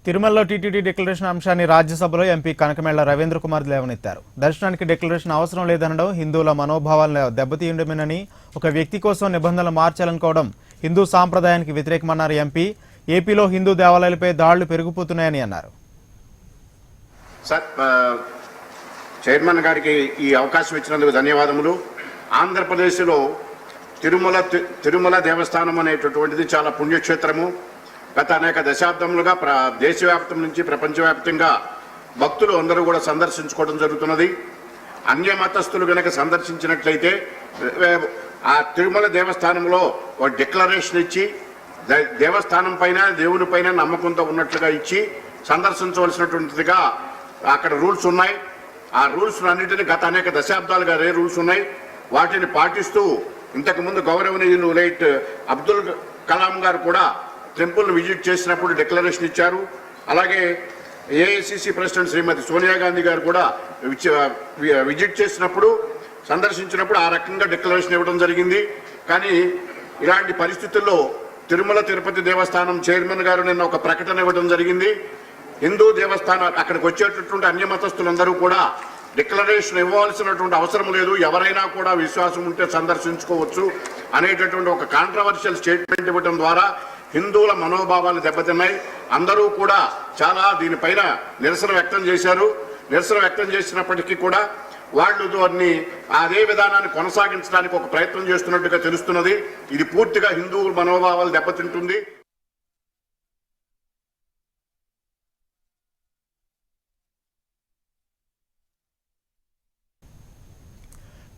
తిరుమలలో TTD declaration అంశాన్ని రాజ్యసభలో ఎంపీ కనకమేళ్ల రవీంద్ర కుమార్ లేవనెత్తారు. దర్శనానికి డిక్లరేషన్ అవసరం లేదనడం హిందువుల మనోభావాలను దెబ్బతీయడమేనని, ఒక వ్యక్తి కోసం నిబంధనలు మార్చాలనుకోవడం హిందూ సాంప్రదాయానికి వ్యతిరేకమన్నారు ఎంపీ. ఏపీలో హిందూ దేవాలయాలపై దాడులు పెరిగిపోతున్నాయని అన్నారు. చైర్మన్ గారికి ఈ అవకాశం ఇచ్చినందుకు ధన్యవాదములు. ఆంధ్రప్రదేశ్లో తిరుమల దేవస్థానం అనేటటువంటిది చాలా పుణ్యక్షేత్రము. గత అనేక దశాబ్దములుగా దేశవ్యాప్తం నుంచి ప్రపంచవ్యాప్తంగా భక్తులు అందరూ కూడా సందర్శించుకోవడం జరుగుతున్నది. అన్య మతస్థులు గనక సందర్శించినట్లయితే ఆ తిరుమల దేవస్థానంలో ఒక డిక్లరేషన్ ఇచ్చి దేవస్థానం పైన దేవుని పైన నమ్మకంతో ఉన్నట్లుగా ఇచ్చి సందర్శించవలసినటువంటిదిగా అక్కడ రూల్స్ ఉన్నాయి. ఆ రూల్స్ అన్నింటినీ గత అనేక దశాబ్దాలుగా రూల్స్ ఉన్నాయి. వాటిని పాటిస్తూ ఇంతకుముందు గౌరవనీయులు లైట్ అబ్దుల్ కలాం గారు కూడా టెంపుల్ని విజిట్ చేసినప్పుడు డిక్లరేషన్ ఇచ్చారు. అలాగే ఏఐసిసి ప్రెసిడెంట్ శ్రీమతి సోనియా గాంధీ గారు కూడా విజిట్ చేసినప్పుడు సందర్శించినప్పుడు ఆ రకంగా డిక్లరేషన్ ఇవ్వడం జరిగింది. కానీ ఇలాంటి పరిస్థితుల్లో తిరుమల తిరుపతి దేవస్థానం చైర్మన్ గారు నిన్న ఒక ప్రకటన ఇవ్వడం జరిగింది. హిందూ దేవస్థానం అక్కడికి వచ్చేటటువంటి అన్య మతస్థులందరూ కూడా డిక్లరేషన్ ఇవ్వాల్సినటువంటి అవసరం లేదు, ఎవరైనా కూడా విశ్వాసం ఉంటే సందర్శించుకోవచ్చు అనేటటువంటి ఒక కాంట్రవర్షియల్ స్టేట్మెంట్ ఇవ్వడం ద్వారా హిందువుల మనోభావాలు దెబ్బతిన్నాయి. అందరూ కూడా చాలా దీనిపైన నిరసన వ్యక్తం చేశారు. నిరసన వ్యక్తం చేసినప్పటికీ కూడా వాళ్ళు దాన్ని అదే విధానాన్ని కొనసాగించడానికి ఒక ప్రయత్నం చేస్తున్నట్టుగా తెలుస్తున్నది. ఇది పూర్తిగా హిందువుల మనోభావాలు దెబ్బతింటుంది.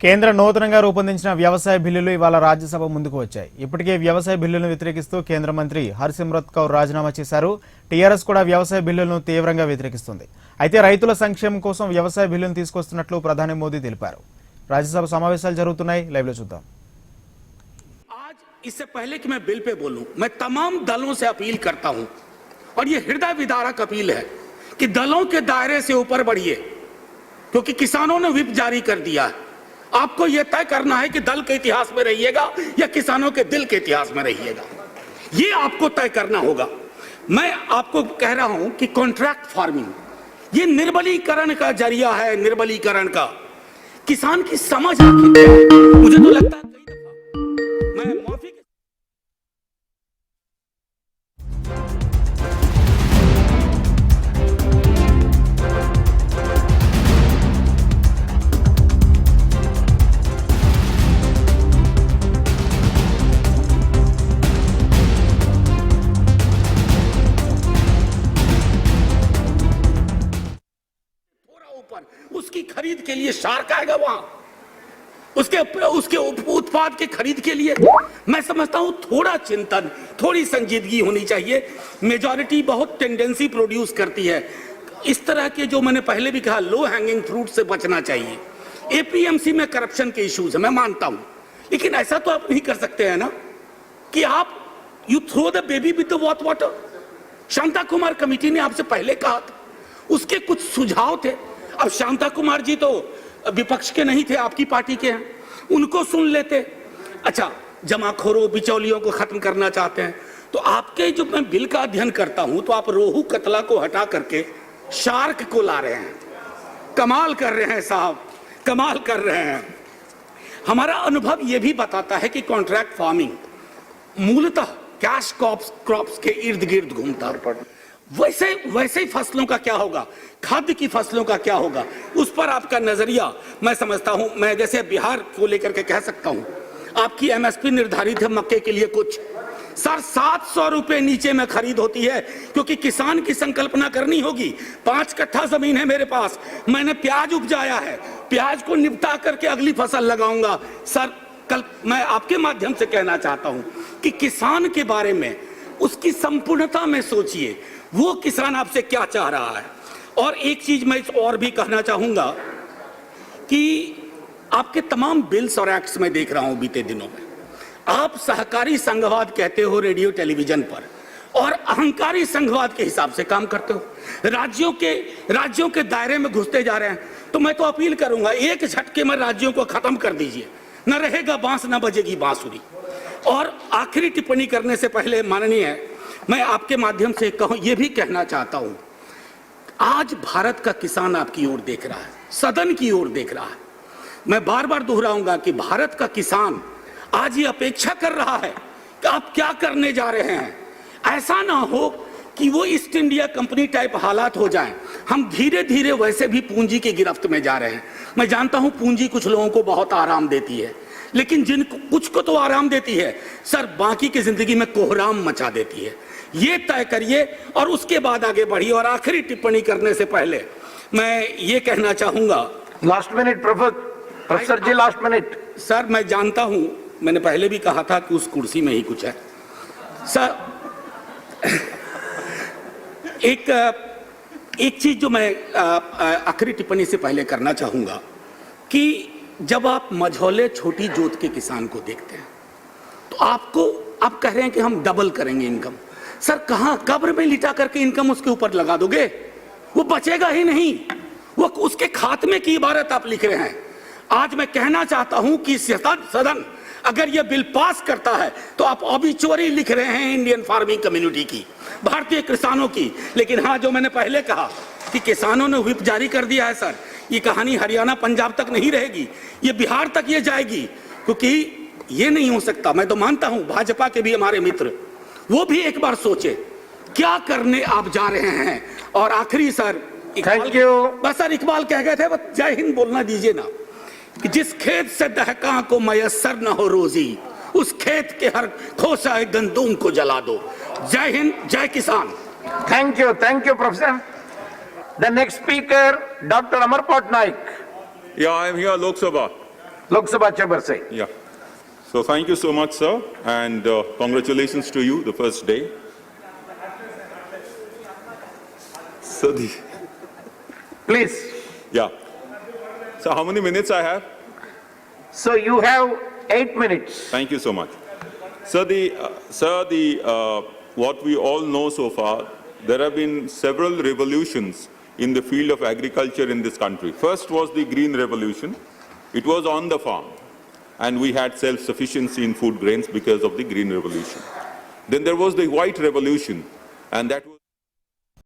కేంద్ర నూతనంగా రూపొందించిన వ్యవసాయ బిల్లులు ఇవాళ రాజ్యసభ ముందుకు వచ్చాయి. ఇప్పటికే వ్యవసాయ బిల్లులను వ్యతిరేకిస్తూ కేంద్ర మంత్రి హర్సిమ్రత్ కౌర్ రాజీనామా చేశారు. టీఆర్ఎస్ కూడా వ్యవసాయ బిల్లులను తీవ్రంగా వ్యతిరేకిస్తుంది. అయితే రైతుల సంక్షేమం కోసం వ్యవసాయ బిల్లును తీసుకొస్తున్నట్లు ప్రధాని మోదీ తెలిపారు. రాజ్యసభ సమావేశాలు జరుగుతున్నాయి. లైవ్ లో చూద్దాం. इससे पहले कि मैं बिल पे बोलूं, मैं तमाम दलों से अपील करता हूं और ये हृदय विदारक अपील है कि दलों के दायरे से ऊपर बढ़िए, क्योंकि किसानों ने व्हिप जारी कर दिया है। आपको यह तय करना है कि दल के इतिहास में रहिएगा या किसानों के दिल के इतिहास में रहिएगा, ये आपको तय करना होगा। मैं आपको कह रहा हूं कि कॉन्ट्रैक्ट फार्मिंग ये निर्बलीकरण का जरिया है, निर्बलीकरण का। किसान की समझ मुझे तो लगता है कई दफा मैं माफी उसकी खरीद के लिए शार्क आएगा वहां, उसके उत्पाद के खरीद के लिए मैं समझता हूं थोड़ा चिंतन, थोड़ी संजीदगी होनी चाहिए। मेजॉरिटी बहुत टेंडेंसी प्रोड्यूस करती है। इस तरह के जो मैंने पहले भी कहा लो हैंगिंग फ्रूट से बचना चाहिए। एपीएमसी में करप्शन के इश्यूज है, मैं मानता हूं, लेकिन ऐसा तो आप नहीं कर सकते हैं ना कि आप you throw the baby with the bath water. Shanta Kumar committee ने आपसे पहले कहा था, उसके कुछ सुझाव थे। अब शांता कुमार जी तो विपक्ष के नहीं थे, आपकी पार्टी के हैं, उनको सुन लेते। अच्छा, जमाखोरों बिचौलियों को खत्म करना चाहते हैं तो आपके जो मैं बिल का अध्ययन करता हूं तो आप रोहू कतला को हटा करके शार्क को ला रहे हैं। कमाल कर रहे हैं साहब, कमाल कर रहे हैं। हमारा अनुभव यह भी बताता है कि कॉन्ट्रैक्ट फार्मिंग मूलतः कैश क्रॉप्स के इर्द गिर्द घूमता है। वैसे फसलों का क्या होगा, खाद्य की फसलों का क्या होगा, उस पर आपका नजरिया मैं समझता हूं। मैं जैसे बिहार को लेकर के कह सकता हूं, आपकी एमएसपी निर्धारित है मक्के के लिए कुछ सर 700 रुपए नीचे में खरीद होती है, क्योंकि किसान की संकल्पना करनी होगी। 5 कट्ठा जमीन है मेरे पास, मैंने प्याज उपजाया है, प्याज को निपटा करके अगली फसल लगाऊंगा। सर कल मैं आपके माध्यम से कहना चाहता हूं कि किसान के बारे में उसकी संपूर्णता में सोचिए, वो किसान आपसे क्या चाह रहा है। और एक चीज मैं और भी कहना चाहूंगा कि आपके तमाम बिल्स और एक्ट्स में देख रहा हूं बीते दिनों में आप सहकारी संघवाद कहते हो रेडियो टेलीविजन पर और अहंकारी संघवाद के हिसाब से काम करते हो। राज्यों के दायरे में घुसते जा रहे हैं। तो मैं तो अपील करूंगा एक झटके में राज्यों को खत्म कर दीजिए, न रहेगा बांस न बजेगी बांसुरी। और आखिरी टिप्पणी करने से पहले माननीय मैं आपके माध्यम से कहूं, ये भी कहना चाहता हूं, आज भारत का किसान आपकी ओर देख रहा है, सदन की ओर देख रहा है। मैं बार बार दोहराऊंगा कि भारत का किसान आज ये अपेक्षा कर रहा है कि आप क्या करने जा रहे हैं। ऐसा ना हो कि वो ईस्ट इंडिया कंपनी टाइप हालात हो जाएं। हम धीरे धीरे वैसे भी पूंजी की गिरफ्त में जा रहे हैं। मैं जानता हूं पूंजी कुछ लोगों को बहुत आराम देती है, लेकिन जिनको कुछ को तो आराम देती है सर, बाकी की जिंदगी में कोहराम मचा देती है। ये तय करिए और उसके बाद आगे बढ़िए। और आखिरी टिप्पणी करने से पहले मैं ये कहना चाहूंगा, लास्ट मिनट प्रोफेसर जी, लास्ट मिनट। सर मैं जानता हूं, मैंने पहले भी कहा था कि उस कुर्सी में ही कुछ है। सर एक चीज जो मैं आखिरी टिप्पणी से पहले करना चाहूंगा कि जब आप मझौले छोटी जोत के किसान को देखते हैं तो आप कह रहे हैं कि हम डबल करेंगे इनकम। सर कहां, कब्र में लिटा करके इनकम उसके ऊपर लगा दोगे? वो बचेगा ही नहीं, वो उसके खात्मे की इबारत आप लिख रहे हैं। आज मैं कहना चाहता हूं कि सदन अगर ये बिल पास करता है तो आप ऑबिचुअरी लिख रहे हैं इंडियन फार्मिंग कम्युनिटी की, भारतीय किसानों की। लेकिन हाँ, जो मैंने पहले कहा कि किसानों ने व्हिप जारी कर दिया है सर, ये कहानी हरियाणा पंजाब तक नहीं रहेगी, ये बिहार तक ये जाएगी, क्योंकि ये नहीं हो सकता। मैं तो मानता हूं भाजपा के भी हमारे मित्र, वो भी एक बार सोचे क्या करने आप जा रहे हैं। और आखिरी सर, थैंक यू। बस सर, इकबाल कह गए थे, बस जय हिंद बोलना दीजिए ना, कि जिस खेत से दहका को मयसर न हो रोजी, उस खेत के हर खोसा गंदूम को जला दो। जय हिंद, जय किसान। Thank you professor. The next speaker doctor Amar Patnaik, Yeah, I am here, Lok Sabha. Lok Sabha chamber से। Yeah. So thank you so much, sir, and congratulations to you, the first day. So please. yeah. So how many minutes I have? So you have 8 minutes. Thank you so much. Sir, what we all know so far, there have been several revolutions in the field of agriculture in this country. First was the Green Revolution. It was on the farm, and we had self-sufficiency in food grains because of the Green Revolution. Then there was the White Revolution, and that was